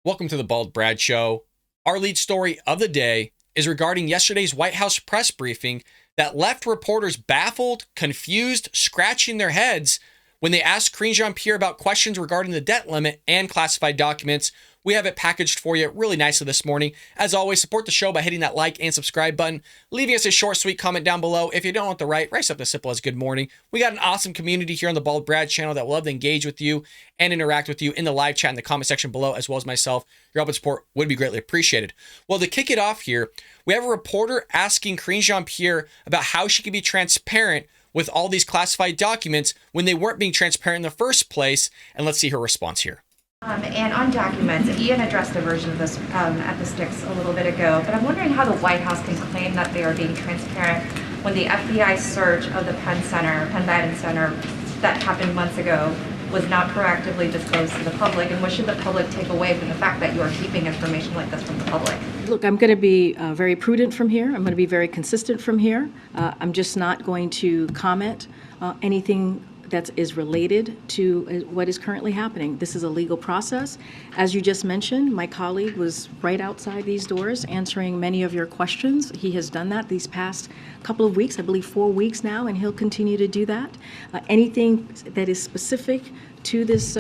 Welcome to the Bald Brad Show. Our lead story of the day is regarding yesterday's White House press briefing that left reporters baffled, confused, scratching their heads when they asked Karine Jean-Pierres about questions regarding the debt limit and classified documents. We have it packaged for you really nicely this morning. As always, support the show by hitting that like and subscribe button, leaving us a short, sweet comment down below. If you don't want to write something as simple as good morning. We got an awesome community here on the Bald Brad channel that will love to engage with you and interact with you in the live chat in the comment section below, as well as myself. Your help and support would be greatly appreciated. Well, to kick it off here, we have a reporter asking Karine Jean-Pierres about how she can be transparent with all these classified documents when they weren't being transparent in the first place. And let's see her response here. And on documents, Ian addressed a version of this at the Sticks a little bit ago, but I'm wondering how the White House can claim that they are being transparent when the FBI search of the Penn Biden Center that happened months ago was not proactively disclosed to the public, and what should the public take away from the fact that you are keeping information like this from the public? Look, I'm going to be very prudent from here. I'm going to be very consistent from here. I'm just not going to comment anything that is related to what is currently happening. This is a legal process. As you just mentioned, my colleague was right outside these doors answering many of your questions. He has done that these past couple of weeks, I believe 4 weeks now, and he'll continue to do that. Anything that is specific to this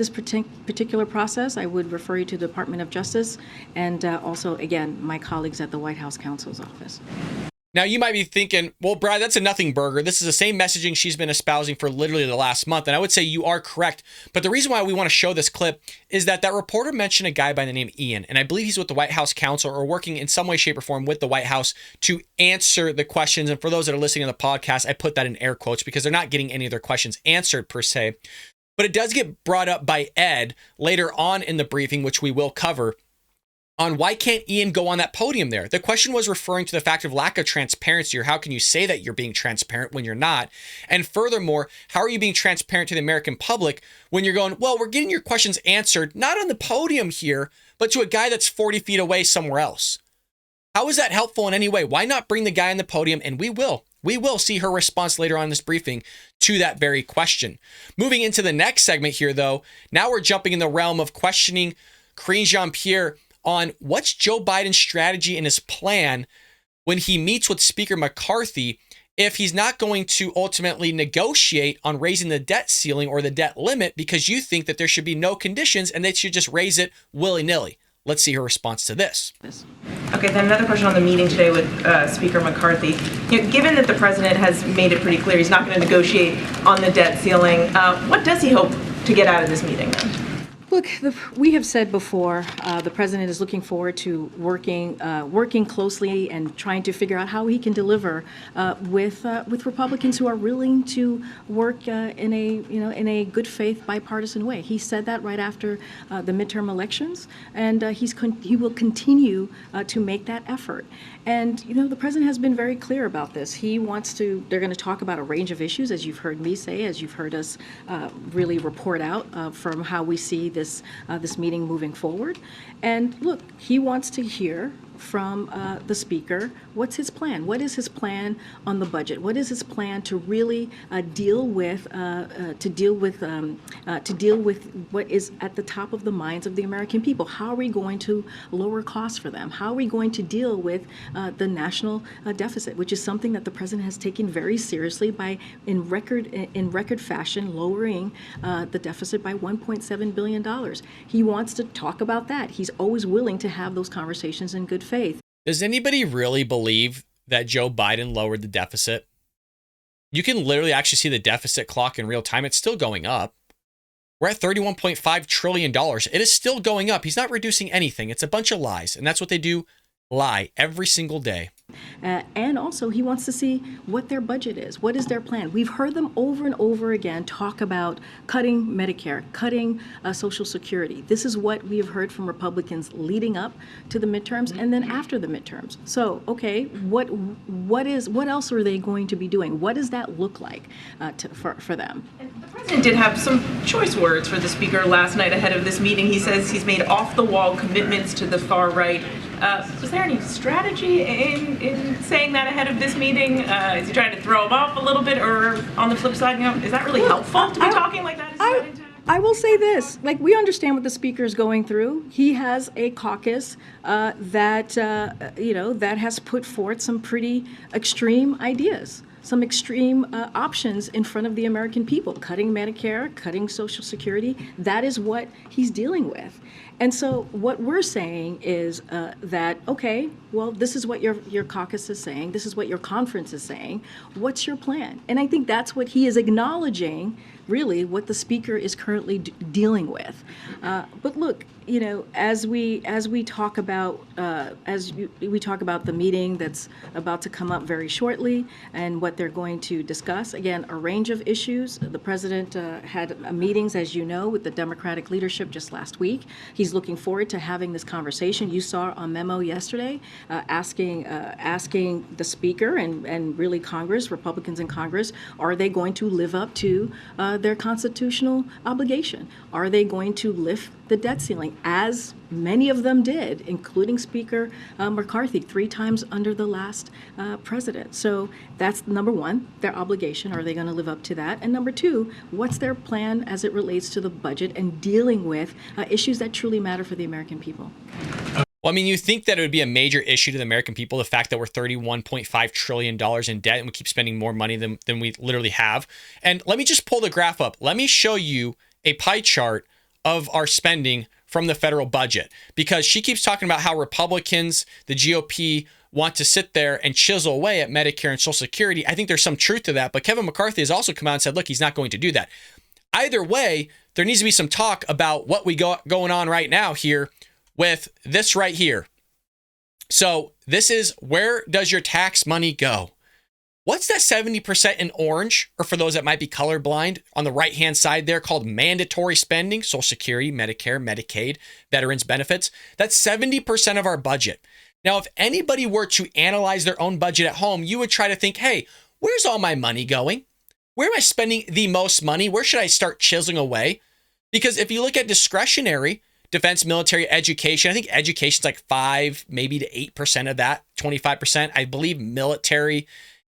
particular process, I would refer you to the Department of Justice and also, again, my colleagues at the White House Counsel's Office. Now, you might be thinking, well, Brad, that's a nothing burger. This is the same messaging she's been espousing for literally the last month. And I would say you are correct. But the reason why we want to show this clip is that reporter mentioned a guy by the name Ian. And I believe he's with the White House counsel or working in some way, shape, or form with the White House to answer the questions. And for those that are listening to the podcast, I put that in air quotes because they're not getting any of their questions answered per se. But it does get brought up by Ed later on in the briefing, which we will cover, on why can't Ian go on that podium there? The question was referring to the fact of lack of transparency, or how can you say that you're being transparent when you're not? And furthermore, how are you being transparent to the American public when you're going, well, we're getting your questions answered, not on the podium here, but to a guy that's 40 feet away somewhere else? How is that helpful in any way? Why not bring the guy on the podium? And we will see her response later on in this briefing to that very question. Moving into the next segment here, though, now we're jumping in the realm of questioning Karine Jean-Pierres on what's Joe Biden's strategy and his plan when he meets with Speaker McCarthy if he's not going to ultimately negotiate on raising the debt ceiling or the debt limit because you think that there should be no conditions and they should just raise it willy-nilly. Let's see her response to this. Okay, then another question on the meeting today with Speaker McCarthy. Given that the president has made it pretty clear he's not going to negotiate on the debt ceiling, what does he hope to get out of this meeting then? Look, we have said before, the president is looking forward to working closely and trying to figure out how he can deliver with Republicans who are willing to work in a good faith bipartisan way. He said that right after the midterm elections, and he will continue to make that effort. And the president has been very clear about this. They're going to talk about a range of issues, as you've heard me say, as you've heard us really report out from how we see this meeting moving forward. And look, he wants to hear from the speaker. What's his plan? What is his plan on the budget? What is his plan to really deal with what is at the top of the minds of the American people? How are we going to lower costs for them? How are we going to deal with the national deficit, which is something that the president has taken very seriously by in record fashion lowering the deficit by $1.7 billion. He wants to talk about that. He's always willing to have those conversations in good faith. Does anybody really believe that Joe Biden lowered the deficit? You can literally actually see the deficit clock in real time. It's still going up. We're at $31.5 trillion. It is still going up. He's not reducing anything. It's a bunch of lies. And that's what they do, lie every single day. And also, he wants to see what their budget is. What is their plan? We've heard them over and over again talk about cutting Medicare, cutting Social Security. This is what we have heard from Republicans leading up to the midterms and then after the midterms. So, okay, what else are they going to be doing? What does that look like for them? The president did have some choice words for the speaker last night ahead of this meeting. He says he's made off-the-wall commitments to the far right. Was there any strategy in saying that ahead of this meeting? Is he trying to throw him off a little bit, or on the flip side, is that really helpful to be talking like that? I will say this, like, we understand what the speaker is going through. He has a caucus that has put forth some pretty extreme ideas, some extreme options in front of the American people, cutting Medicare, cutting Social Security. That is what he's dealing with. And so what we're saying is that, okay, well, this is what your caucus is saying. This is what your conference is saying. What's your plan? And I think that's what he is acknowledging, really, what the speaker is currently dealing with. But look, as we talk about we talk about the meeting that's about to come up very shortly and what they're going to discuss, again, a range of issues. The president had meetings, as you know, with the Democratic leadership just last week. He's looking forward to having this conversation. You saw a memo yesterday asking the speaker and really Congress, Republicans in Congress, are they going to live up to their constitutional obligation? Are they going to lift the debt ceiling, as many of them did, including Speaker McCarthy 3 times under the last president? So that's number one, their obligation. Are they going to live up to that? And number two, what's their plan as it relates to the budget and dealing with issues that truly matter for the American people? Well, I mean, you think that it would be a major issue to the American people, the fact that we're $31.5 trillion in debt and we keep spending more money than we literally have. And let me just pull the graph up. Let me show you a pie chart of our spending from the federal budget, because she keeps talking about how Republicans, the GOP, want to sit there and chisel away at Medicare and Social Security. I think there's some truth to that, but Kevin McCarthy has also come out and said, look, he's not going to do that. Either way, there needs to be some talk about what we got going on right now here with this right here. So this is, where does your tax money go? What's that 70% in orange, or for those that might be colorblind, on the right-hand side there, called mandatory spending, Social Security, Medicare, Medicaid, veterans benefits? That's 70% of our budget. Now, if anybody were to analyze their own budget at home, you would try to think, hey, where's all my money going? Where am I spending the most money? Where should I start chiseling away? Because if you look at discretionary, defense, military, education, I think education's like 5, maybe to 8% of that, 25%. I believe military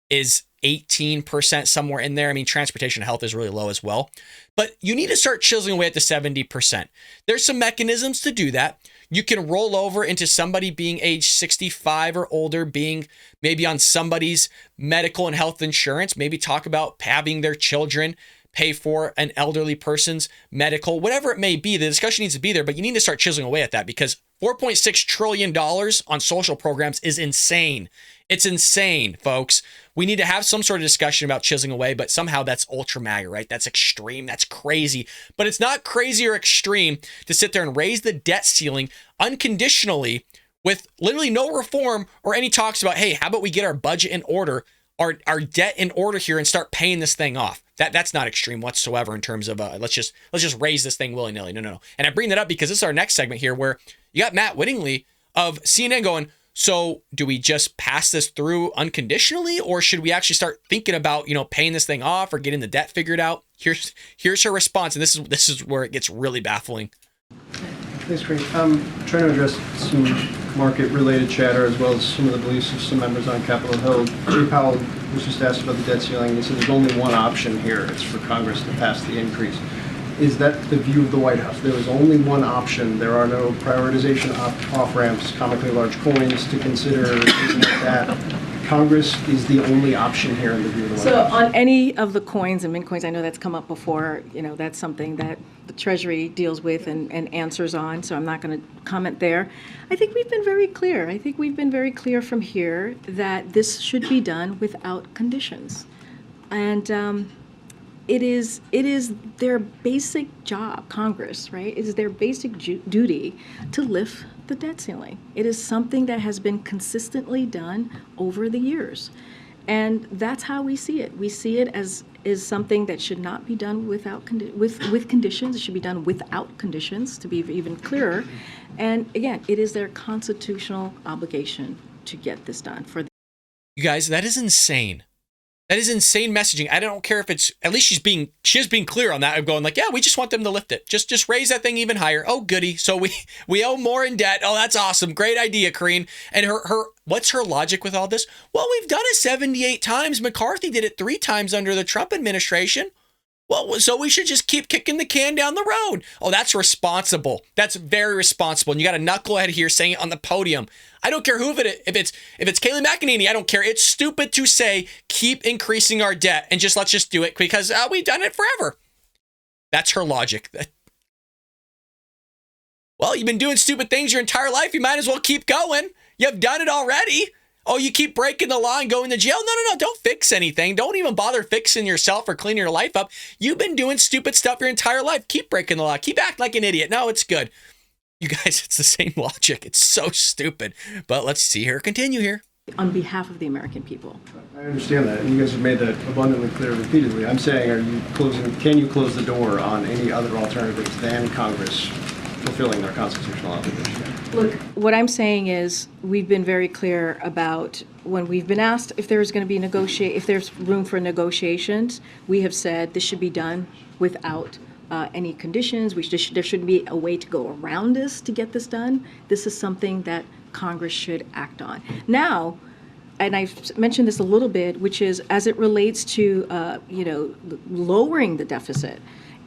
is 18%, somewhere in there. I mean, transportation and health is really low as well. But you need to start chiseling away at the 70%. There's some mechanisms to do that. You can roll over into somebody being age 65 or older, being maybe on somebody's medical and health insurance, maybe talk about having their children pay for an elderly person's medical, whatever it may be. The discussion needs to be there, but you need to start chiseling away at that, because $4.6 trillion on social programs is insane. It's insane, folks. We need to have some sort of discussion about chiseling away, but somehow that's ultra MAGA, right? That's extreme. That's crazy. But it's not crazy or extreme to sit there and raise the debt ceiling unconditionally with literally no reform or any talks about, hey, how about we get our budget in order, our debt in order here, and start paying this thing off. That's not extreme whatsoever in terms of let's just raise this thing willy-nilly. No. And I bring that up because this is our next segment here, where you got Matt Whittingley of CNN going, so do we just pass this through unconditionally, or should we actually start thinking about, paying this thing off or getting the debt figured out? Here's her response, and this is where it gets really baffling. Thanks, Karine. I'm trying to address some market-related chatter as well as some of the beliefs of some members on Capitol Hill. Jay Powell was just asked about the debt ceiling, and he said there's only one option here. It's for Congress to pass the increase. Is that the view of the White House? There is only one option. There are no prioritization off-ramps, comically large coins to consider, things like that. Congress is the only option here in the view of the White House. So on any of the coins and mint coins, I know that's come up before, that's something that the Treasury deals with and answers on, so I'm not going to comment there. I think we've been very clear. I think we've been very clear from here that this should be done without conditions. And it is their basic job, Congress, right? It is their basic duty to lift the debt ceiling. It is something that has been consistently done over the years. And that's how we see it. We see it as something that should not be done with conditions. It should be done without conditions, to be even clearer. And again, it is their constitutional obligation to get this done. You guys, that is insane. That is insane messaging. I don't care if it's, at least she is being clear on that. I'm going like, yeah, we just want them to lift it. Just raise that thing even higher. Oh, goody. So we owe more in debt. Oh, that's awesome. Great idea, Karine. And her what's her logic with all this? Well, we've done it 78 times. McCarthy did it 3 times under the Trump administration. Well, so we should just keep kicking the can down the road. Oh, that's responsible. That's very responsible. And you got a knucklehead here saying it on the podium. I don't care who if it's Kayleigh McEnany, I don't care. It's stupid to say keep increasing our debt and let's just do it because we've done it forever. That's her logic. Well, you've been doing stupid things your entire life. You might as well keep going. You've done it already. Oh, you keep breaking the law and going to jail? No. Don't fix anything. Don't even bother fixing yourself or cleaning your life up. You've been doing stupid stuff your entire life. Keep breaking the law. Keep acting like an idiot. No, it's good. You guys, it's the same logic. It's so stupid. But let's see her continue here. On behalf of the American people. I understand that, and you guys have made that abundantly clear repeatedly. I'm saying, can you close the door on any other alternatives than Congress fulfilling their constitutional obligation? Look, what I'm saying is we've been very clear about when we've been asked if there's going to be if there's room for negotiations, we have said this should be done without any conditions. There shouldn't be a way to go around this to get this done. This is something that Congress should act on. Now, and I've mentioned this a little bit, which is as it relates to lowering the deficit,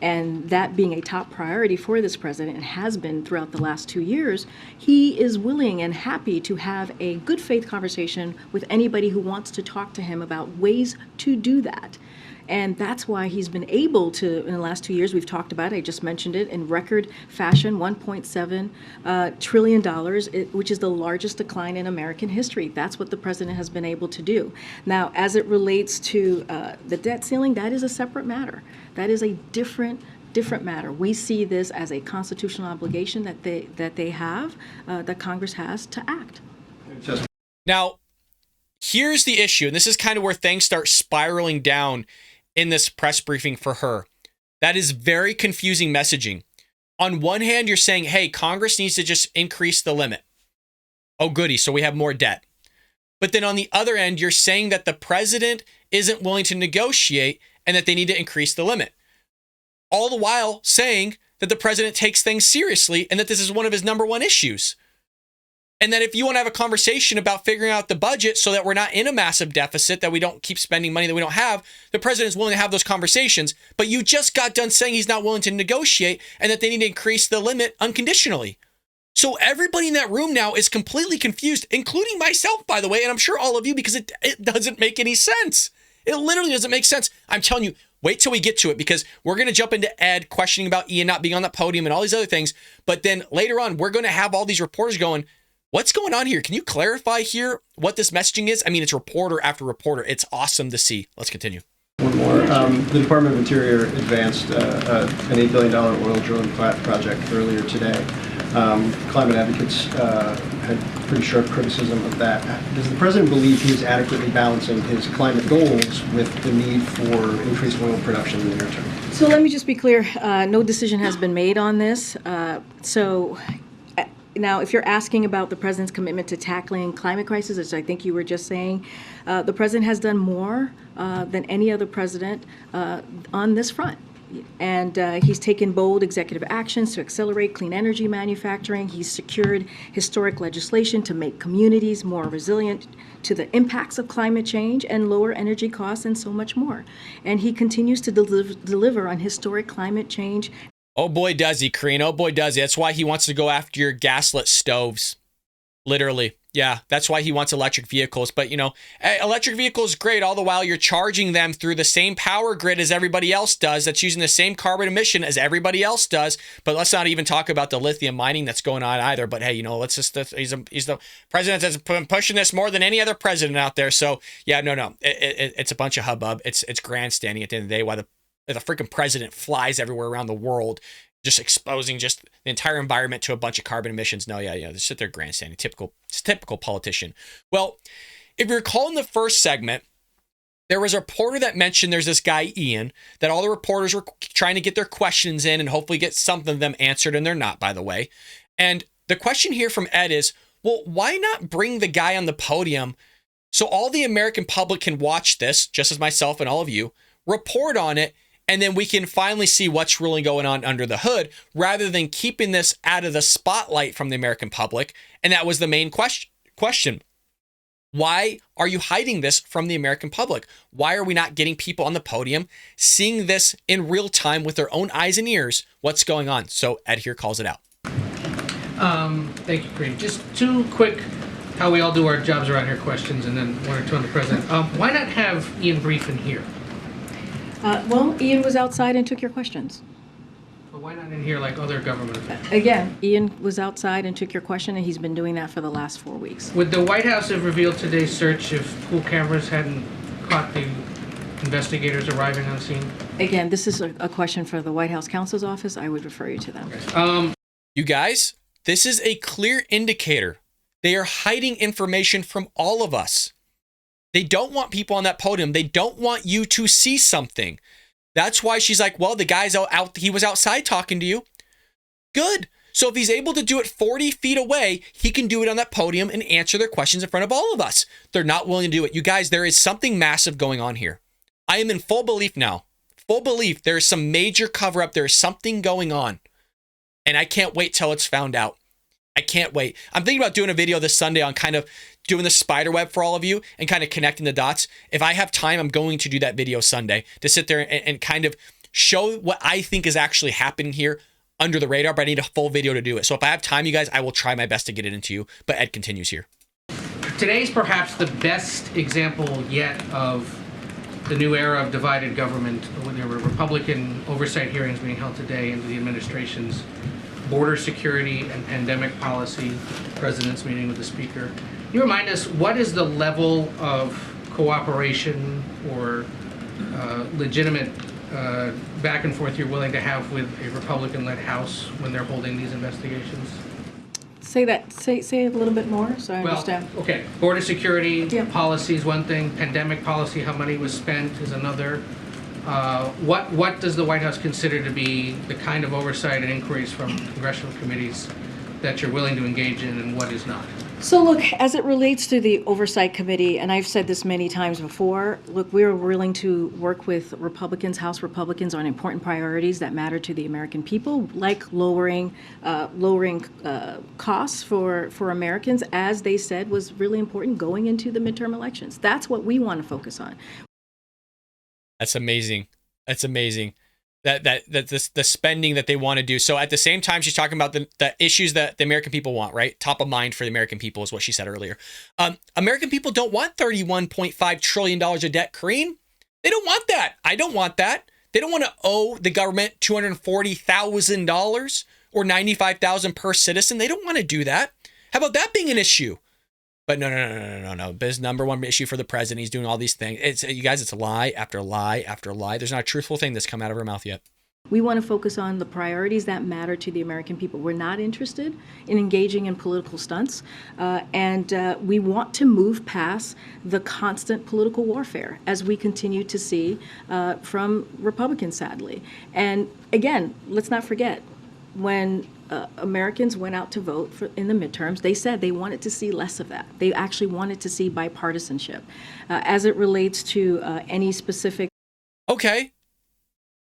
and that being a top priority for this president and has been throughout the last 2 years, he is willing and happy to have a good faith conversation with anybody who wants to talk to him about ways to do that. And that's why he's been able to, in the last 2 years, we've talked about it, I just mentioned it, in record fashion, $1.7 trillion, which is the largest decline in American history. That's what the president has been able to do. Now, as it relates to the debt ceiling, that is a separate matter. That is a different matter. We see this as a constitutional obligation that they have, that Congress has to act. Now, here's the issue, and this is kind of where things start spiraling down in this press briefing for her. That is very confusing messaging. On one hand, you're saying, hey, Congress needs to just increase the limit. Oh, goody, so we have more debt. But then on the other end, you're saying that the president isn't willing to negotiate and that they need to increase the limit. All the while saying that the president takes things seriously and that this is one of his number one issues. And that if you want to have a conversation about figuring out the budget so that we're not in a massive deficit, that we don't keep spending money that we don't have, the president is willing to have those conversations. But you just got done saying he's not willing to negotiate and that they need to increase the limit unconditionally. So everybody in that room now is completely confused, including myself, by the way, and I'm sure all of you, because it doesn't make any sense. It literally doesn't make sense. I'm telling you, wait till we get to it, because we're going to jump into Ed questioning about Ian not being on that podium and all these other things. But then later on, we're going to have all these reporters going, what's going on here? Can you clarify here what this messaging is? I mean, it's reporter after reporter. It's awesome to see. Let's continue. One more. The Department of Interior advanced an $8 billion oil drilling project earlier today. Climate advocates had pretty sharp criticism of that. Does the president believe he is adequately balancing his climate goals with the need for increased oil production in the near term? So let me just be clear. No decision has been made on this. Now, if you're asking about the president's commitment to tackling climate crisis, as I think you were just saying, the president has done more than any other president on this front. And he's taken bold executive actions to accelerate clean energy manufacturing. He's secured historic legislation to make communities more resilient to the impacts of climate change and lower energy costs and so much more. And he continues to deliver on historic climate change. Oh boy, does he, Karine. Oh boy, does he. That's why he wants to go after your gaslit stoves. Literally. Yeah, that's why he wants electric vehicles. But, electric vehicles great, all the while you're charging them through the same power grid as everybody else does, that's using the same carbon emission as everybody else does. But let's not even talk about the lithium mining that's going on either. But hey, let's just, he's the president that's been pushing this more than any other president out there. So yeah, no. It's a bunch of hubbub. It's grandstanding at the end of the day, why the freaking president flies everywhere around the world, just exposing just the entire environment to a bunch of carbon emissions. No, yeah, they sit there grandstanding. Typical politician. Well, if you recall in the first segment, there was a reporter that mentioned there's this guy, Ian, that all the reporters were trying to get their questions in and hopefully get something of them answered, and they're not, by the way. And the question here from Ed is, well, why not bring the guy on the podium so all the American public can watch this, just as myself and all of you, report on it, and then we can finally see what's really going on under the hood, rather than keeping this out of the spotlight from the American public. And that was the main question. Why are you hiding this from the American public? Why are we not getting people on the podium seeing this in real time with their own eyes and ears? What's going on? So Ed here calls it out. Thank you, Karine. Just two quick, how we all do our jobs around here questions, and then one or two on the president. Why not have Ian Brief here? Well, Ian was outside and took your questions. But why not in here like other government officials? Again, Ian was outside and took your question, and he's been doing that for the last 4 weeks. Would the White House have revealed today's search if pool cameras hadn't caught the investigators arriving on scene? Again, this is a question for the White House counsel's office. I would refer you to them. You guys, this is a clear indicator. They are hiding information from all of us. They don't want people on that podium. They don't want you to see something. That's why she's like, well, the guy's out, he was outside talking to you. Good. So if he's able to do it 40 feet away, he can do it on that podium and answer their questions in front of all of us. They're not willing to do it. You guys, there is something massive going on here. I am in full belief now. Full belief there is some major cover up. There is something going on. And I can't wait till it's found out. I can't wait. I'm thinking about doing a video this Sunday on kind of doing the spider web for all of you and kind of connecting the dots. If I have time, I'm going to do that video Sunday to sit there and kind of show what I think is actually happening here under the radar, but I need a full video to do it. So if I have time, you guys, I will try my best to get it into you. But Ed continues here. Today's perhaps the best example yet of the new era of divided government, when there were Republican oversight hearings being held today into the administration's border security and pandemic policy, president's meeting with the speaker. Can you remind us, what is the level of cooperation or legitimate back and forth you're willing to have with a Republican-led House when they're holding these investigations? Say it a little bit more so I understand. Well, okay, border security Yeah. policy is one thing, pandemic policy, how money was spent is another. What does the White House consider to be the kind of oversight and inquiries from congressional committees that you're willing to engage in, and what is not? So look, as it relates to the Oversight Committee, and I've said this many times before, look, we're willing to work with Republicans, House Republicans, on important priorities that matter to the American people, like lowering costs for Americans, as they said was really important going into the midterm elections. That's what we want to focus on. That's amazing. That's amazing. The spending that they want to do. So at the same time, she's talking about the issues that the American people want, right? Top of mind for the American people is what she said earlier. American people don't want $31.5 trillion of debt, Karine. They don't want that. I don't want that. They don't want to owe the government $240,000 or $95,000 per citizen. They don't want to do that. How about that being an issue? But no. His number one issue for the president, he's doing all these things. You guys, it's lie after lie after lie. There's not a truthful thing that's come out of her mouth yet. We want to focus on the priorities that matter to the American people. We're not interested in engaging in political stunts, and we want to move past the constant political warfare, as we continue to see from Republicans, sadly. And again, let's not forget, when Americans went out to vote in the midterms, they said they wanted to see less of that. They actually wanted to see bipartisanship. As it relates to any specific... Okay.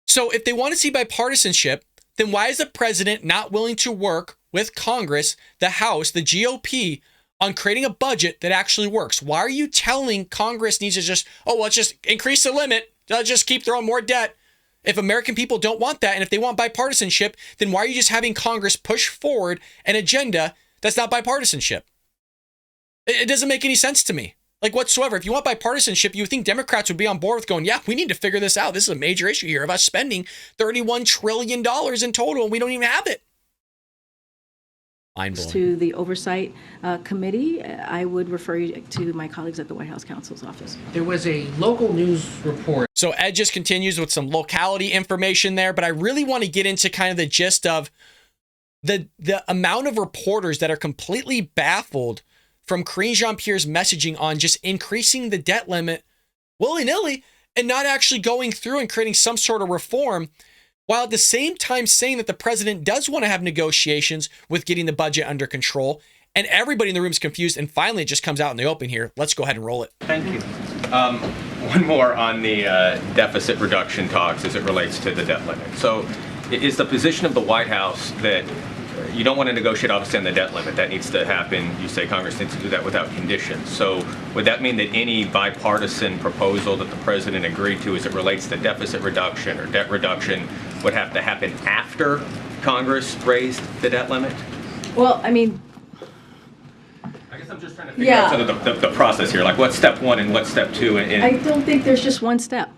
So if they want to see bipartisanship, then why is the president not willing to work with Congress, the House, the GOP, on creating a budget that actually works? Why are you telling Congress needs to just, let's just increase the limit, let's just keep throwing more debt? If American people don't want that, and if they want bipartisanship, then why are you just having Congress push forward an agenda that's not bipartisanship? It doesn't make any sense to me, like whatsoever. If you want bipartisanship, you would think Democrats would be on board with going, yeah, we need to figure this out. This is a major issue here of us spending $31 trillion in total, and we don't even have it. Mind-blowing. To the Oversight Committee, I would refer you to my colleagues at the White House counsel's office. There was a local news report. So Ed just continues with some locality information there, but I really want to get into kind of the gist of the amount of reporters that are completely baffled from Karine Jean-Pierre's messaging on just increasing the debt limit willy-nilly and not actually going through and creating some sort of reform, while at the same time saying that the president does want to have negotiations with getting the budget under control, and everybody in the room is confused, and finally it just comes out in the open here. Let's go ahead and roll it. Thank you. One more on the deficit reduction talks as it relates to the debt limit. So is the position of the White House that you don't want to negotiate, obviously, on the debt limit. That needs to happen. You say Congress needs to do that without conditions. So would that mean that any bipartisan proposal that the president agreed to as it relates to deficit reduction or debt reduction would have to happen after Congress raised the debt limit? Well, I mean, I guess I'm just trying to figure out sort of the process here. Like, what's step one and what's step two? I don't think there's just one step.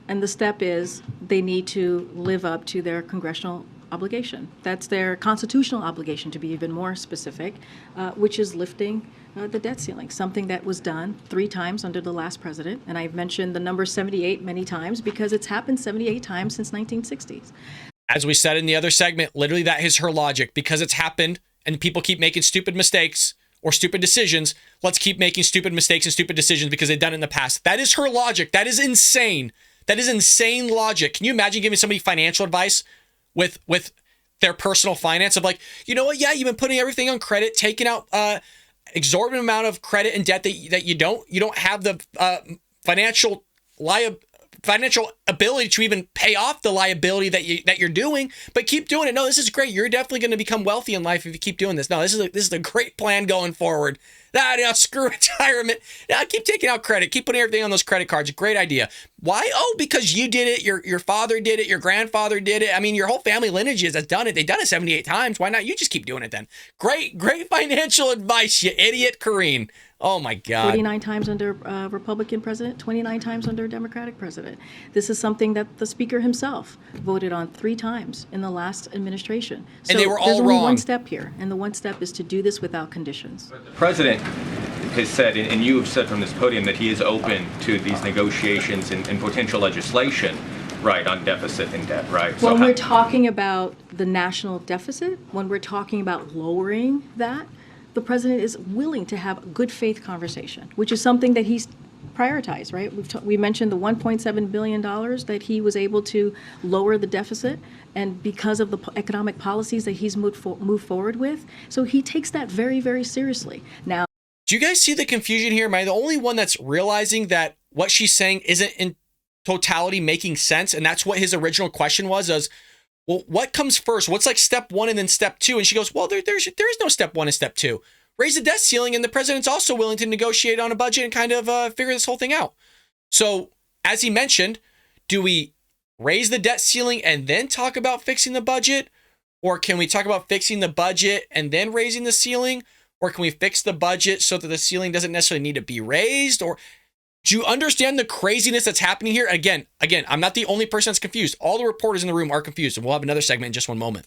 And the step is they need to live up to their congressional obligation. That's their constitutional obligation, to be even more specific, which is lifting the debt ceiling, something that was done 3 times under the last president. And I've mentioned the number 78 many times because it's happened 78 times since 1960s. As we said in the other segment, literally that is her logic. Because it's happened and people keep making stupid mistakes or stupid decisions, let's keep making stupid mistakes and stupid decisions because they've done it in the past. That is her logic. That is insane. That is insane logic. Can you imagine giving somebody financial advice with their personal finance of like, you know what? Yeah, you've been putting everything on credit, taking out exorbitant amount of credit and debt that you don't have the financial ability to even pay off the liability that you're doing, but keep doing it. No, this is great. You're definitely going to become wealthy in life if you keep doing this. No, this is a great plan going forward. Screw retirement. Keep taking out credit. Keep putting everything on those credit cards. Great idea. Why? Oh, because you did it. Your father did it. Your grandfather did it. I mean, your whole family lineage has done it. They've done it 78 times. Why not? You just keep doing it then. Great financial advice, you idiot, Karine. Oh my God. 49 times under Republican president, 29 times under Democratic president. This is something that the speaker himself voted on 3 times in the last administration. So and they were all there's only wrong. one step here, and the one step is to do this without conditions. The president has said, and you have said from this podium, that he is open to these negotiations and potential legislation, right, on deficit and debt, right? When we're talking about the national deficit, when we're talking about lowering that, the president is willing to have a good faith conversation, which is something that he's prioritized, right? We mentioned the $1.7 billion that he was able to lower the deficit, and because of the economic policies that he's moved forward with. So he takes that very, very seriously. Now, do you guys see the confusion here? Am I the only one that's realizing that what she's saying isn't in totality making sense? And that's what his original question was, well, what comes first? What's like step 1 and then step 2? And she goes, well, there is no step 1 and step 2. Raise the debt ceiling, and the president's also willing to negotiate on a budget and kind of figure this whole thing out. So, as he mentioned, do we raise the debt ceiling and then talk about fixing the budget? Or can we talk about fixing the budget and then raising the ceiling? Or can we fix the budget so that the ceiling doesn't necessarily need to be raised? Or do you understand the craziness that's happening here? Again, I'm not the only person that's confused. All the reporters in the room are confused, and we'll have another segment in just one moment.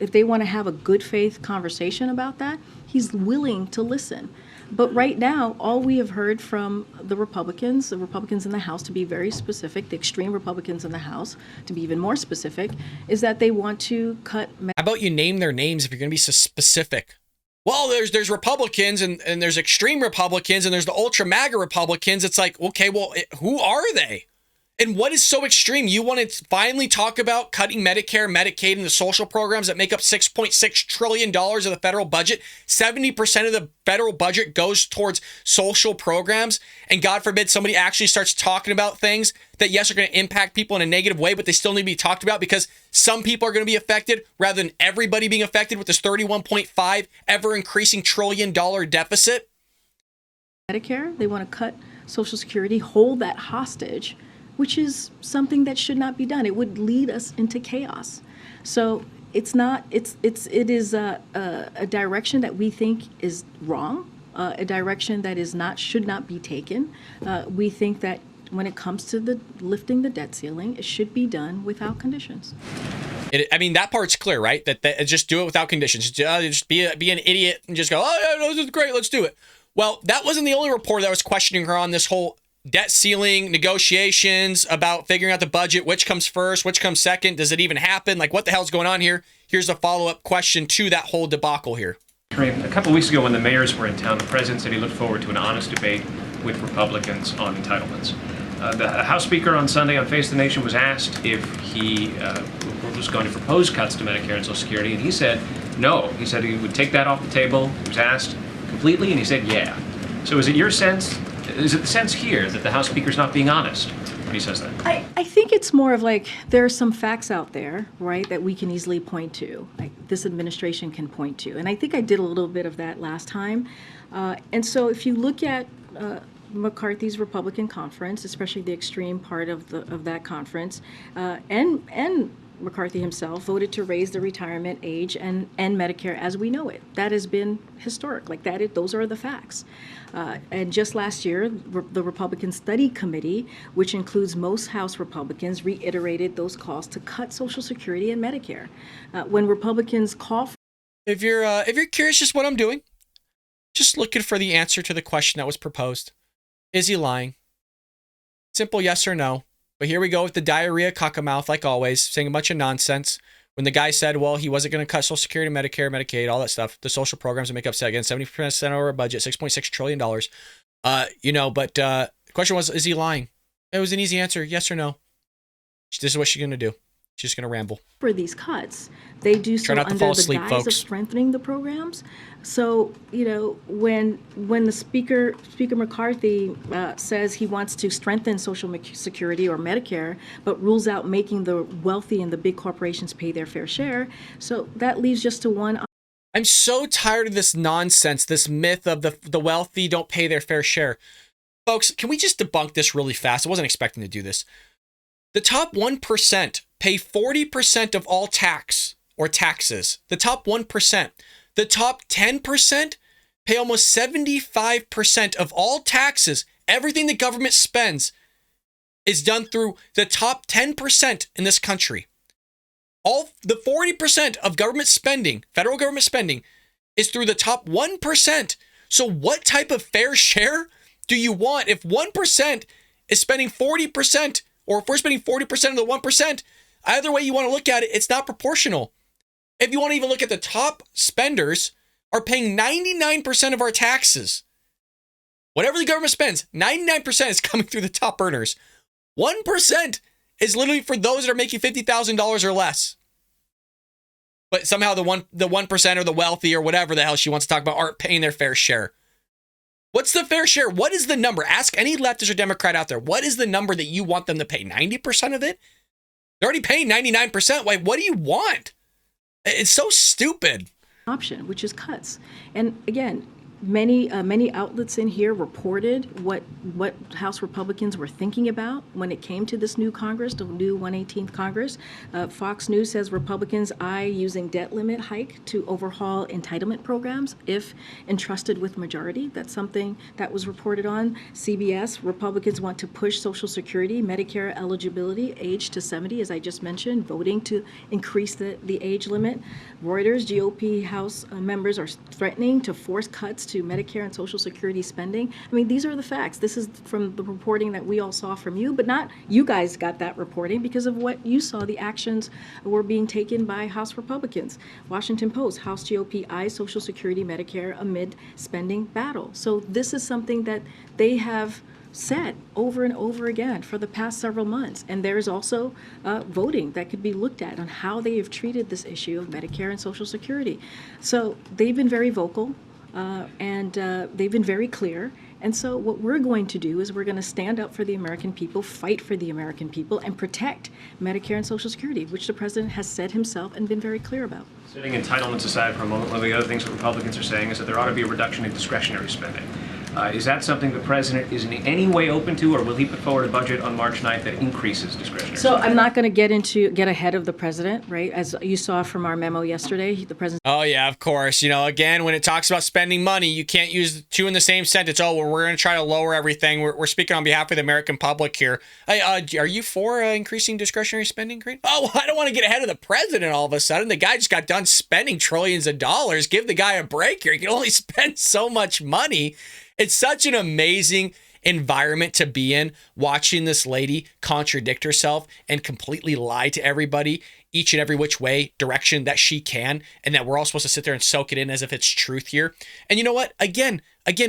if they want to have a good faith conversation about that, he's willing to listen. But right now, all we have heard from the Republicans in the House, to be very specific, the extreme Republicans in the House, to be even more specific, is that they want to cut. How about you name their names if you're going to be so specific? Well, there's Republicans and there's extreme Republicans and there's the ultra MAGA Republicans. It's like, okay, well, who are they? And what is so extreme? You want to finally talk about cutting Medicare, Medicaid, and the social programs that make up $6.6 trillion of the federal budget. 70% of the federal budget goes towards social programs. And God forbid somebody actually starts talking about things that, yes, are going to impact people in a negative way, but they still need to be talked about because some people are going to be affected rather than everybody being affected with this $31.5 ever-increasing trillion dollar deficit. Medicare, they want to cut Social Security, hold that hostage, which is something that should not be done. It would lead us into chaos. So it is a direction that we think is wrong, a direction that should not be taken. We think that when it comes to lifting the debt ceiling, it should be done without conditions. That part's clear, right? That just do it without conditions. Just be an idiot and just go, oh, yeah, this is great, let's do it. Well, that wasn't the only reporter that was questioning her on this whole debt ceiling negotiations about figuring out the budget, which comes first, which comes second, does it even happen? Like, what the hell's going on here? Here's a follow-up question to that whole debacle here. Karine, a couple of weeks ago when the mayors were in town, the president said he looked forward to an honest debate with Republicans on entitlements. The House Speaker on Sunday on Face the Nation was asked if he was going to propose cuts to Medicare and Social Security, and he said no. He said he would take that off the table. He was asked completely, and he said yeah. So is it the sense here that the House Speaker's not being honest when he says that? I think it's more of like there are some facts out there, right, that we can easily point to, like this administration can point to. And I think I did a little bit of that last time. And so if you look at McCarthy's Republican conference, especially the extreme part of that conference, and McCarthy himself voted to raise the retirement age and Medicare as we know it. That has been historic. Like that, those are the facts. And just last year, the Republican Study Committee, which includes most House Republicans, reiterated those calls to cut Social Security and Medicare. When Republicans call for If you're curious just what I'm doing, just looking for the answer to the question that was proposed. Is he lying? Simple yes or no. But here we go with the diarrhea cockamouth, like always, saying a bunch of nonsense. When the guy said, well, he wasn't going to cut Social Security, Medicare, Medicaid, all that stuff, the social programs that make up, again, 70% of our budget, $6.6 trillion. But the question was, is he lying? It was an easy answer, yes or no. This is what she's going to do. She's just going to ramble. for these cuts, they do so not to under fall the asleep, guise folks. of strengthening the programs. So, when the Speaker McCarthy says he wants to strengthen Social Security or Medicare, but rules out making the wealthy and the big corporations pay their fair share, so that leaves just to one. I'm so tired of this nonsense, this myth of the wealthy don't pay their fair share. Folks, can we just debunk this really fast? I wasn't expecting to do this. The top 1% pay 40% of all tax or taxes. The top 1%. The top 10% pay almost 75% of all taxes. Everything the government spends is done through the top 10% in this country. All the 40% of government spending, federal government spending, is through the top 1%. So what type of fair share do you want if 1% is spending 40%, or if we're spending 40% of the 1%? Either way you want to look at it, it's not proportional. If you want to even look at the top spenders are paying 99% of our taxes. Whatever the government spends, 99% is coming through the top earners. 1% is literally for those that are making $50,000 or less. But somehow the 1% or the wealthy or whatever the hell she wants to talk about aren't paying their fair share. What's the fair share? What is the number? Ask any leftist or Democrat out there. What is the number that you want them to pay? 90% of it? They're already paying 99%. Like, what do you want? It's so stupid. Option, which is cuts. And again, many outlets in here reported what House Republicans were thinking about when it came to this new Congress, the new 118th Congress. Fox News says Republicans eye using debt limit hike to overhaul entitlement programs if entrusted with majority. That's something that was reported on. CBS, Republicans want to push Social Security, Medicare eligibility age to 70, as I just mentioned, voting to increase the age limit. Reuters, GOP House members are threatening to force cuts to Medicare and Social Security spending. I mean, these are the facts. This is from the reporting that we all saw from you, but not you guys got that reporting because of what you saw. The actions were being taken by House Republicans. Washington Post, House GOP eyes Social Security, Medicare amid spending battle. So this is something that they have said over and over again for the past several months. And there is also voting that could be looked at on how they have treated this issue of Medicare and Social Security. So they've been very vocal and they've been very clear. And so what we're going to do is we're going to stand up for the American people, fight for the American people, and protect Medicare and Social Security, which the president has said himself and been very clear about. Setting entitlements aside for a moment, one of the other things that Republicans are saying is that there ought to be a reduction in discretionary spending. Is that something the president is in any way open to, or will he put forward a budget on March 9th that increases discretionary So spending? I'm not going to get ahead of the president, right? As you saw from our memo yesterday, the president. Oh, yeah, of course. Again, when it talks about spending money, you can't use two in the same sentence. Oh, well, we're going to try to lower everything. We're speaking on behalf of the American public here. Hey, are you for increasing discretionary spending, Karine? Oh, well, I don't want to get ahead of the president all of a sudden. The guy just got done spending trillions of dollars. Give the guy a break here. He can only spend so much money. It's such an amazing environment to be in, watching this lady contradict herself and completely lie to everybody each and every which way direction that she can, and that we're all supposed to sit there and soak it in as if it's truth here. And you know what? Again,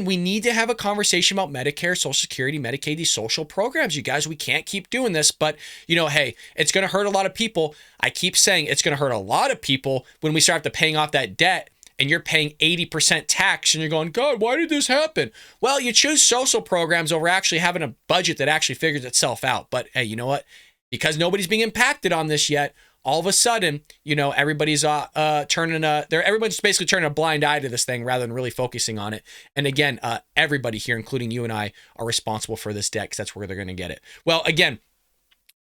we need to have a conversation about Medicare, Social Security, Medicaid, these social programs. You guys, we can't keep doing this, but hey, it's going to hurt a lot of people. I keep saying it's going to hurt a lot of people when we start to paying off that debt. and you're paying 80% tax and you're going, God, why did this happen? Well, you choose social programs over actually having a budget that actually figures itself out. But hey, you know what? Because nobody's being impacted on this yet, all of a sudden, everybody's everyone's basically turning a blind eye to this thing rather than really focusing on it. And again, everybody here, including you and I, are responsible for this debt because that's where they're going to get it. Well, again,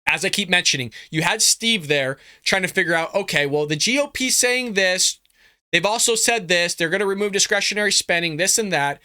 as I keep mentioning, you had Steve there trying to figure out, okay, well, the GOP saying this, they've also said this, they're going to remove discretionary spending, this and that.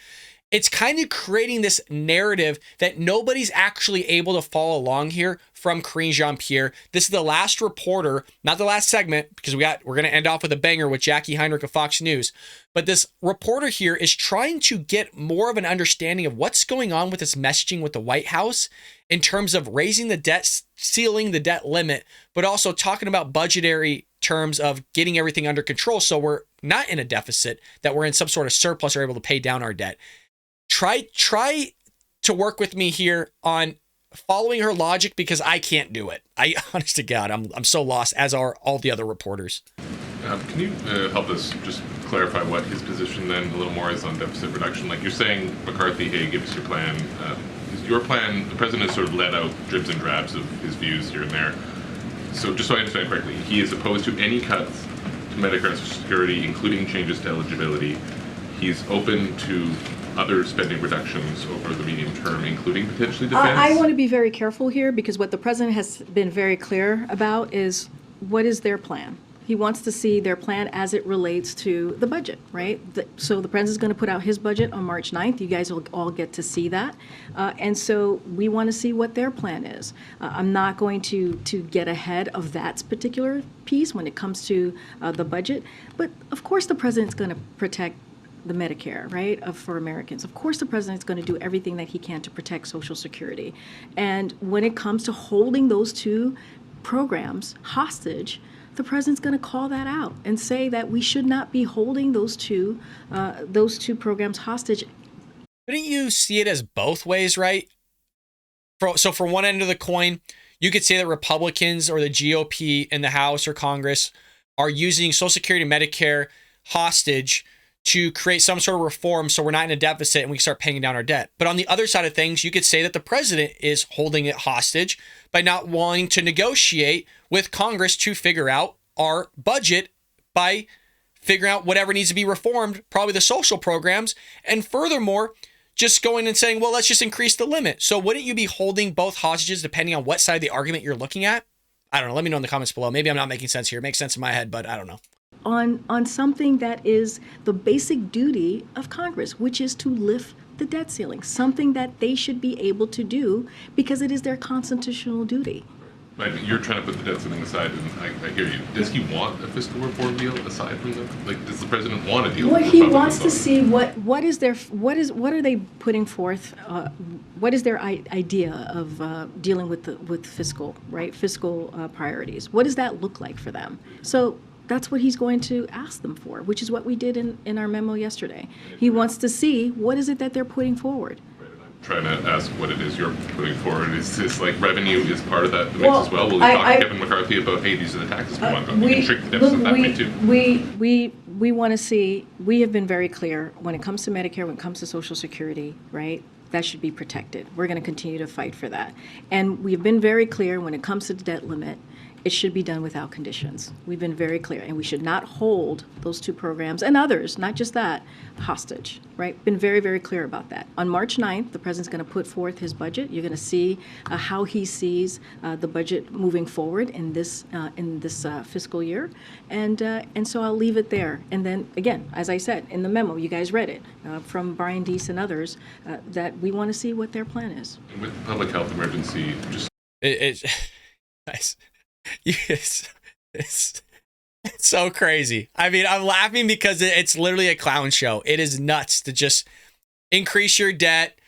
It's kind of creating this narrative that nobody's actually able to follow along here from Karine Jean-Pierre. This is the last reporter, not the last segment, because we're going to end off with a banger with Jackie Heinrich of Fox News. But this reporter here is trying to get more of an understanding of what's going on with this messaging with the White House in terms of raising the debt ceiling, the debt limit, but also talking about budgetary terms of getting everything under control so we're not in a deficit, that we're in some sort of surplus or able to pay down our debt. Try to work with me here on following her logic because I can't do it. Honest to God, I'm so lost, as are all the other reporters. Can you help us just clarify what his position then a little more is on deficit reduction? Like you're saying, McCarthy, hey, give us your plan. Is your plan, the president has sort of let out dribs and drabs of his views here and there. So just so I understand correctly, he is opposed to any cuts to Medicare and Social Security, including changes to eligibility. He's open to other spending reductions over the medium term, including potentially defense? I want to be very careful here because what the president has been very clear about is what is their plan. He wants to see their plan as it relates to the budget, right? So the president's going to put out his budget on March 9th. You guys will all get to see that. And so we want to see what their plan is. I'm not going to get ahead of that particular piece when it comes to the budget. But of course the president's going to protect the Medicare, right, for Americans. Of course, the president's going to do everything that he can to protect Social Security. And when it comes to holding those two programs hostage, the president's going to call that out and say that we should not be holding those two programs hostage. Couldn't you see it as both ways, right? So for one end of the coin, you could say that Republicans or the GOP in the House or Congress are using Social Security and Medicare hostage to create some sort of reform so we're not in a deficit and we can start paying down our debt. But on the other side of things, you could say that the president is holding it hostage by not wanting to negotiate with Congress to figure out our budget by figuring out whatever needs to be reformed, probably the social programs, and furthermore, just going and saying, well, let's just increase the limit. So wouldn't you be holding both hostages depending on what side of the argument you're looking at? I don't know. Let me know in the comments below. Maybe I'm not making sense here. It makes sense in my head, but I don't know. On something that is the basic duty of Congress, which is to lift the debt ceiling, something that they should be able to do because it is their constitutional duty. Right, but you're trying to put the debt ceiling aside, and I hear you. Does he want a fiscal reform deal aside from that? Like, does the president want a deal? What he wants to see what are they putting forth? What is their idea of dealing with fiscal priorities? What does that look like for them? So that's what he's going to ask them for, which is what we did in our memo yesterday. He wants to see what is it that they're putting forward. Trying to ask what it is you're putting forward. Is this like revenue is part of that mix as well? Will we talk to Kevin McCarthy about, hey, these are the taxes we want? We can shrink the deficit that way too. We want to see, we have been very clear when it comes to Medicare, when it comes to Social Security, right? That should be protected. We're going to continue to fight for that. And we've been very clear when it comes to the debt limit, it should be done without conditions. We've been very clear, and we should not hold those two programs and others, not just that, hostage, right? Been very, very clear about that. On March 9th, the president's going to put forth his budget. You're going to see how he sees the budget moving forward in this fiscal year, and so I'll leave it there. And then again, as I said in the memo, you guys read it from Brian Deese and others, that we want to see what their plan is. With the public health emergency, just it's nice. It's so crazy. I mean, I'm laughing because it's literally a clown show. It is nuts to just increase your debt.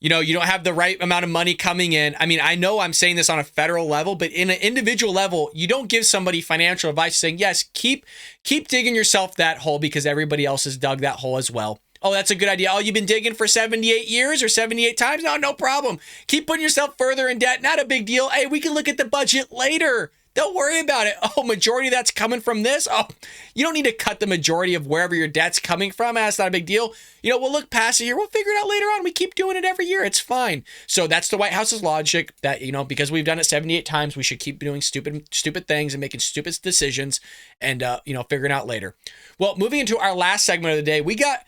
You know, you don't have the right amount of money coming in. I mean, I know I'm saying this on a federal level, but in an individual level, you don't give somebody financial advice saying, yes, keep digging yourself that hole because everybody else has dug that hole as well. Oh, that's a good idea. Oh, you've been digging for 78 years or 78 times? No problem. Keep putting yourself further in debt. Not a big deal. Hey, we can look at the budget later. Don't worry about it. Oh, majority of that's coming from this. Oh, you don't need to cut the majority of wherever your debt's coming from. That's not a big deal. We'll look past it here. We'll figure it out later on. We keep doing it every year. It's fine. So that's the White House's logic that, because we've done it 78 times, we should keep doing stupid things and making stupid decisions and, figuring out later. Well, moving into our last segment of the day, we got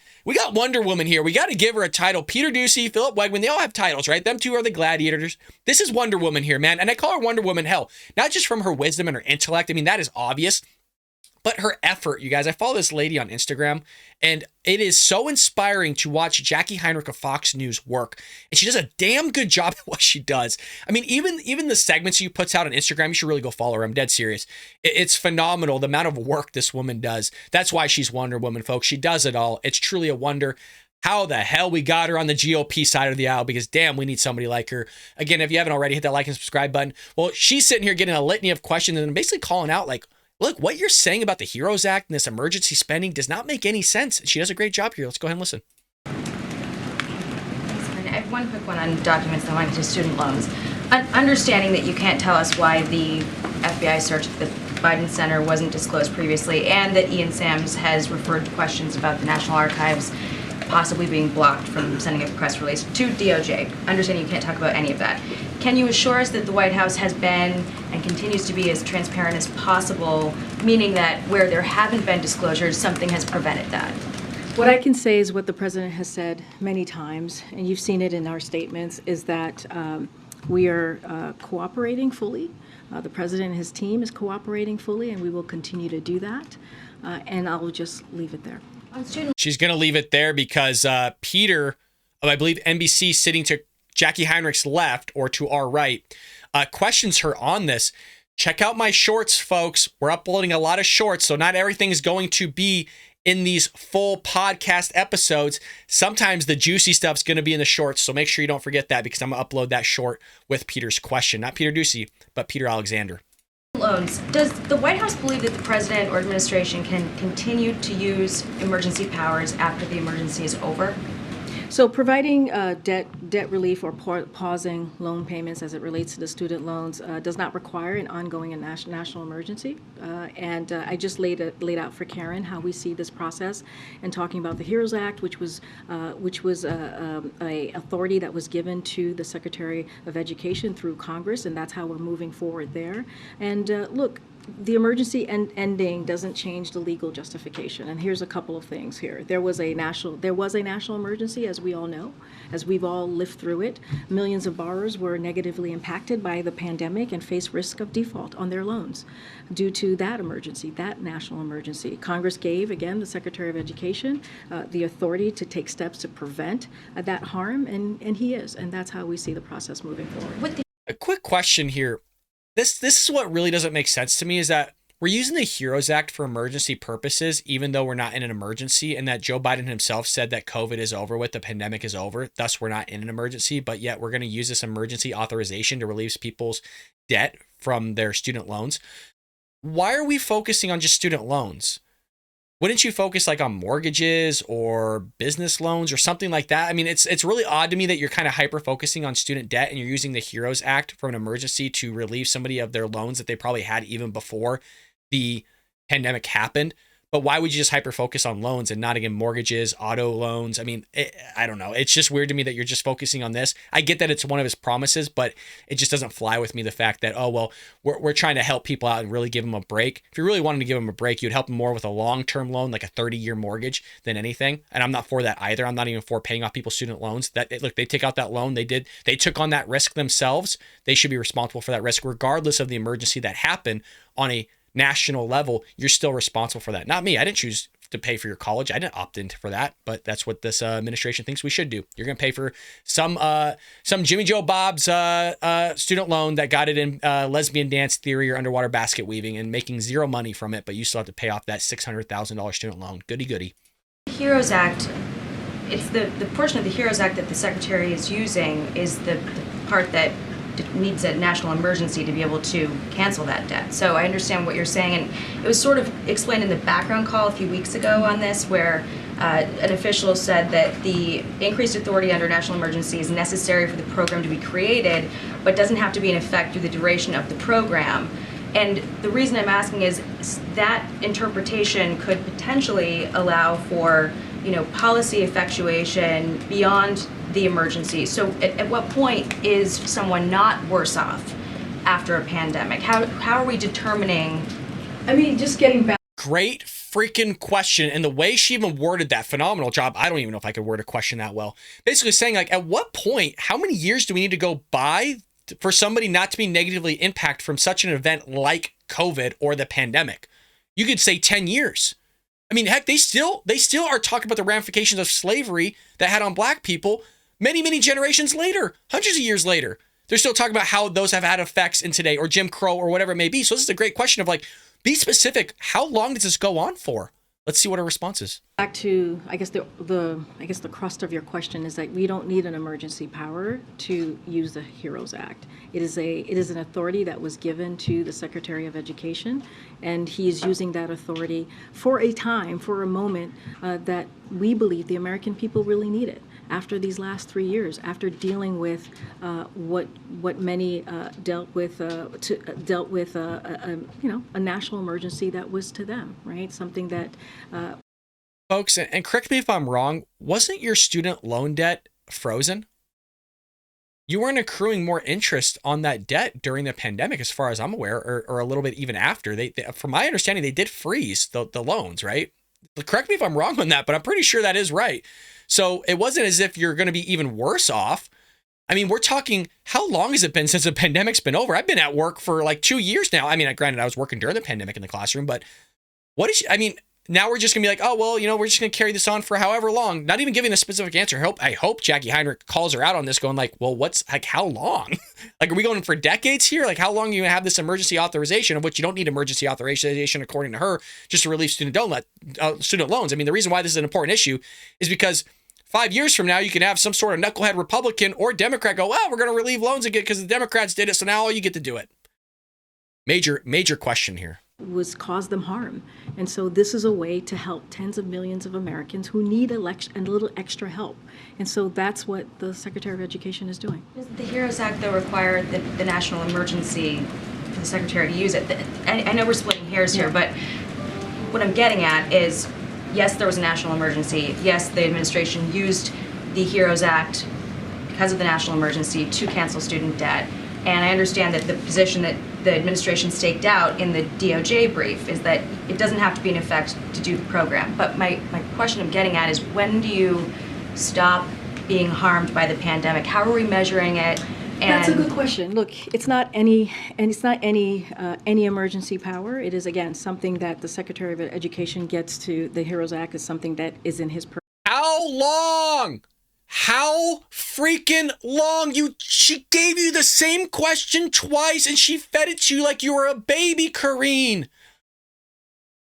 Wonder Woman here. We got to give her a title. Peter Doocy, Philip Wegman, they all have titles, right? Them two are the gladiators. This is Wonder Woman here, man. And I call her Wonder Woman, hell, not just from her wisdom and her intellect. I mean, that is obvious. But her effort, you guys. I follow this lady on Instagram, and it is so inspiring to watch Jackie Heinrich of Fox News work. And she does a damn good job at what she does. I mean, even the segments she puts out on Instagram, you should really go follow her. I'm dead serious. It's phenomenal, the amount of work this woman does. That's why she's Wonder Woman, folks. She does it all. It's truly a wonder how the hell we got her on the GOP side of the aisle, because damn, we need somebody like her. Again, if you haven't already, hit that like and subscribe button. Well, she's sitting here getting a litany of questions and basically calling out like, look, what you're saying about the HEROES Act and this emergency spending does not make any sense. She does a great job here. Let's go ahead and listen. I have one quick one on documents that went to student loans. Understanding that you can't tell us why the FBI search at the Biden Center wasn't disclosed previously, and that Ian Sams has referred to questions about the National Archives possibly being blocked from sending a press release to DOJ. Understanding you can't talk about any of that. Can you assure us that the White House has been and continues to be as transparent as possible, meaning that where there haven't been disclosures, something has prevented that? What I can say is what the president has said many times, and you've seen it in our statements, is that we are cooperating fully. The president and his team is cooperating fully, and we will continue to do that. And I'll just leave it there. She's going to leave it there because Peter, I believe NBC, sitting to Jackie Heinrich's left or to our right, questions her on this. Check out my shorts, folks. We're uploading a lot of shorts, so not everything is going to be in these full podcast episodes. Sometimes the juicy stuff's going to be in the shorts, so make sure you don't forget that, because I'm going to upload that short with Peter's question. Not Peter Doocy, but Peter Alexander. Loans. Does the White House believe that the president or administration can continue to use emergency powers after the emergency is over? So providing debt relief or pausing loan payments as it relates to the student loans does not require an ongoing and national emergency. And I just laid out for Karen how we see this process, and talking about the HEROES Act, which was a authority that was given to the Secretary of Education through Congress, and that's how we're moving forward there. And look, the emergency ending doesn't change the legal justification. And here's a couple of things here. There was a national emergency, as we all know, as we've all lived through it. Millions of borrowers were negatively impacted by the pandemic and face risk of default on their loans due to that emergency, that national emergency. Congress gave, again, the Secretary of Education the authority to take steps to prevent that harm, and he is. And that's how we see the process moving forward. A quick question here. This is what really doesn't make sense to me, is that we're using the HEROES Act for emergency purposes, even though we're not in an emergency, and that Joe Biden himself said that COVID is over with, the pandemic is over, thus we're not in an emergency, but yet we're going to use this emergency authorization to release people's debt from their student loans. Why are we focusing on just student loans? Wouldn't you focus like on mortgages or business loans or something like that? I mean, it's really odd to me that you're kind of hyper focusing on student debt and you're using the HEROES Act for an emergency to relieve somebody of their loans that they probably had even before the pandemic happened. But why would you just hyper focus on loans and not, again, mortgages, auto loans? I mean, I don't know. It's just weird to me that you're just focusing on this. I get that it's one of his promises, but it just doesn't fly with me, the fact that, oh, well, we're trying to help people out and really give them a break. If you really wanted to give them a break, you'd help them more with a long-term loan, like a 30-year mortgage, than anything. And I'm not for that either. I'm not even for paying off people's student loans. Look, they take out that loan. They took on that risk themselves. They should be responsible for that risk, regardless of the emergency that happened on a national level. You're still responsible for that. Not me. I didn't choose to pay for your college. I didn't opt in for that, but that's what this administration thinks we should do. You're going to pay for some Jimmy Joe Bob's student loan that got it in lesbian dance theory or underwater basket weaving and making zero money from it, but you still have to pay off that $600,000 student loan. Goody goody. HEROES Act, it's the portion of the HEROES Act that the Secretary is using is the part that needs a national emergency to be able to cancel that debt. So I understand what you're saying, and it was sort of explained in the background call a few weeks ago on this, where an official said that the increased authority under national emergency is necessary for the program to be created, but doesn't have to be in effect through the duration of the program. And the reason I'm asking is that interpretation could potentially allow for, policy effectuation beyond the emergency. So at what point is someone not worse off after a pandemic? How are we determining? I mean, just getting back. Great freaking question. And the way she even worded that, phenomenal job. I don't even know if I could word a question that well. Basically saying, like, at what point, how many years do we need to go by for somebody not to be negatively impacted from such an event like COVID or the pandemic? You could say 10 years. I mean, heck, they still are talking about the ramifications of slavery that had on black people many, many generations later, hundreds of years later. They're still talking about how those have had effects in today, or Jim Crow, or whatever it may be. So this is a great question of, like, be specific. How long does this go on for? Let's see what her response is. Back to, I guess the crust of your question is that we don't need an emergency power to use the HEROES Act. It is an authority that was given to the Secretary of Education, and he is using that authority for a moment that we believe the American people really need it. After these last 3 years, after dealing with what many dealt with a national emergency that was to them, right? Something that folks, and correct me if I'm wrong, wasn't your student loan debt frozen? You weren't accruing more interest on that debt during the pandemic, as far as I'm aware, or a little bit even after. They from my understanding, they did freeze the loans, right? Correct me if I'm wrong on that, but I'm pretty sure that is right. So it wasn't as if you're going to be even worse off. I mean, we're talking, how long has it been since the pandemic's been over? I've been at work for like 2 years now. I mean, granted, I was working during the pandemic in the classroom, but now we're just going to be like, oh, well, we're just going to carry this on for however long, not even giving a specific answer. I hope Jackie Heinrich calls her out on this, going like, well, how long? Like, are we going for decades here? Like, how long are you going to have this emergency authorization, of which you don't need emergency authorization, according to her, just to relieve student loans? I mean, the reason why this is an important issue is because 5 years from now, you can have some sort of knucklehead Republican or Democrat go, well, we're going to relieve loans again because the Democrats did it, so now all you get to do it. Major question here. Was cause them harm. And so this is a way to help tens of millions of Americans who need a little extra help. And so that's what the Secretary of Education is doing. Does the HEROES Act, though, require the national emergency for the Secretary to use it? I know we're splitting hairs here, but what I'm getting at is, yes, there was a national emergency. Yes, the administration used the HEROES Act because of the national emergency to cancel student debt. And I understand that the position that the administration staked out in the DOJ brief is that it doesn't have to be in effect to do the program. But my question I'm getting at is, when do you stop being harmed by the pandemic? How are we measuring it? And that's a good question. Look, it's not any emergency power. It is, again, something that the Secretary of Education gets to. The HEROES Act is something that is in his purview. How long? How freaking long? She gave you the same question twice, and she fed it to you like you were a baby, Karine.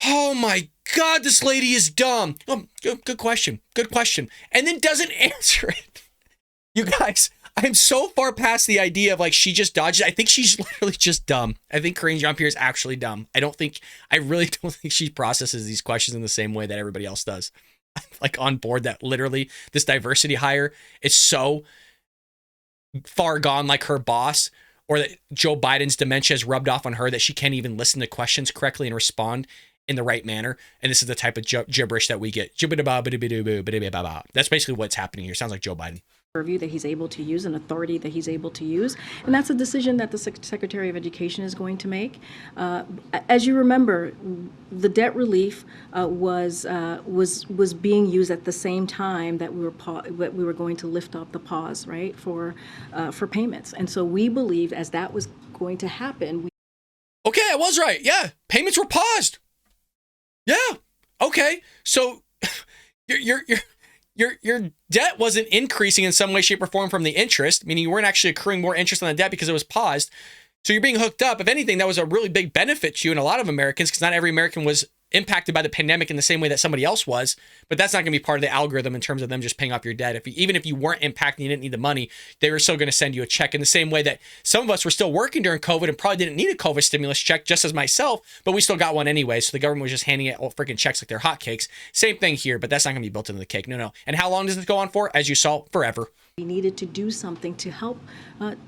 Oh my God, this lady is dumb. Oh, good question. Good question. And then doesn't answer it. You guys, I'm so far past the idea of like she just dodged it. I think she's literally just dumb. I think Karine Jean-Pierre is actually dumb. I really don't think she processes these questions in the same way that everybody else does. I'm like on board that literally this diversity hire is so far gone like her boss, or that Joe Biden's dementia has rubbed off on her that she can't even listen to questions correctly and respond in the right manner. And this is the type of gibberish that we get. That's basically what's happening here. Sounds like Joe Biden. Purview that he's able to use, an authority that he's able to use, and that's a decision that the Secretary of Education is going to make. As you remember, the debt relief was being used at the same time that we were going to lift up the pause, right, for payments, and so we believed as that was going to happen. Okay, I was right. Yeah, payments were paused. Yeah. Okay, so Your debt wasn't increasing in some way, shape, or form from the interest, meaning you weren't actually accruing more interest on the debt because it was paused. So you're being hooked up. If anything, that was a really big benefit to you and a lot of Americans, because not every American was impacted by the pandemic in the same way that somebody else was, but that's not going to be part of the algorithm in terms of them just paying off your debt. Even if you weren't impacted, you didn't need the money, they were still going to send you a check in the same way that some of us were still working during COVID and probably didn't need a COVID stimulus check, just as myself, but we still got one anyway. So the government was just handing out freaking checks like they're hotcakes. Same thing here, but that's not going to be built into the cake. No. And how long does this go on for? As you saw, forever. We needed to do something to help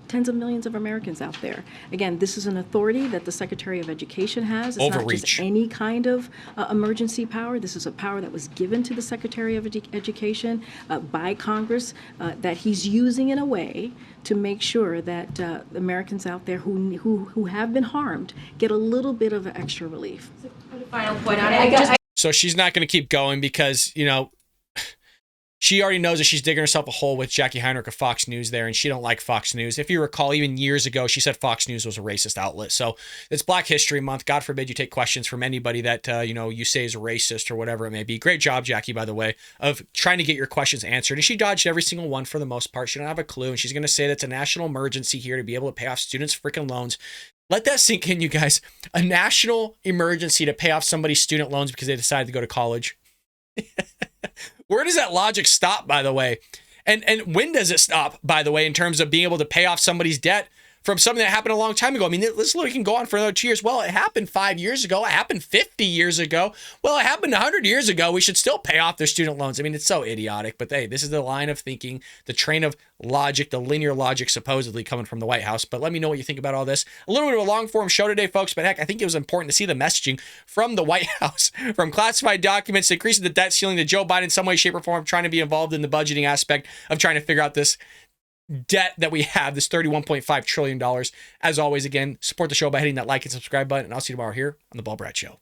tens of millions of Americans out there. Again, this is an authority that the Secretary of Education has. It's not just any kind of emergency power. This is a power that was given to the Secretary of Education by Congress that he's using in a way to make sure that Americans out there who have been harmed get a little bit of extra relief. Put a final point on it. So she's not going to keep going because, she already knows that she's digging herself a hole with Jackie Heinrich of Fox News there, and she don't like Fox News. If you recall, even years ago, she said Fox News was a racist outlet. So it's Black History Month. God forbid you take questions from anybody that, you say is a racist or whatever it may be. Great job, Jackie, by the way, of trying to get your questions answered. And she dodged every single one for the most part. She don't have a clue, and she's going to say that's a national emergency here to be able to pay off students' freaking loans. Let that sink in, you guys. A national emergency to pay off somebody's student loans because they decided to go to college. Where does that logic stop, by the way? And when does it stop, by the way, in terms of being able to pay off somebody's debt from something that happened a long time ago? I mean, this literally can go on for another 2 years. Well, it happened 5 years ago. It happened 50 years ago. Well, it happened 100 years ago. We should still pay off their student loans. I mean, it's so idiotic. But hey, this is the line of thinking, the train of logic, the linear logic supposedly coming from the White House. But let me know what you think about all this. A little bit of a long form show today, folks. But heck, I think it was important to see the messaging from the White House, from classified documents to increasing the debt ceiling to Joe Biden in some way, shape, or form, trying to be involved in the budgeting aspect of trying to figure out this debt that we have, this $31.5 trillion. As always, again, support the show by hitting that like and subscribe button, and I'll see you tomorrow here on The Ball Brad Show.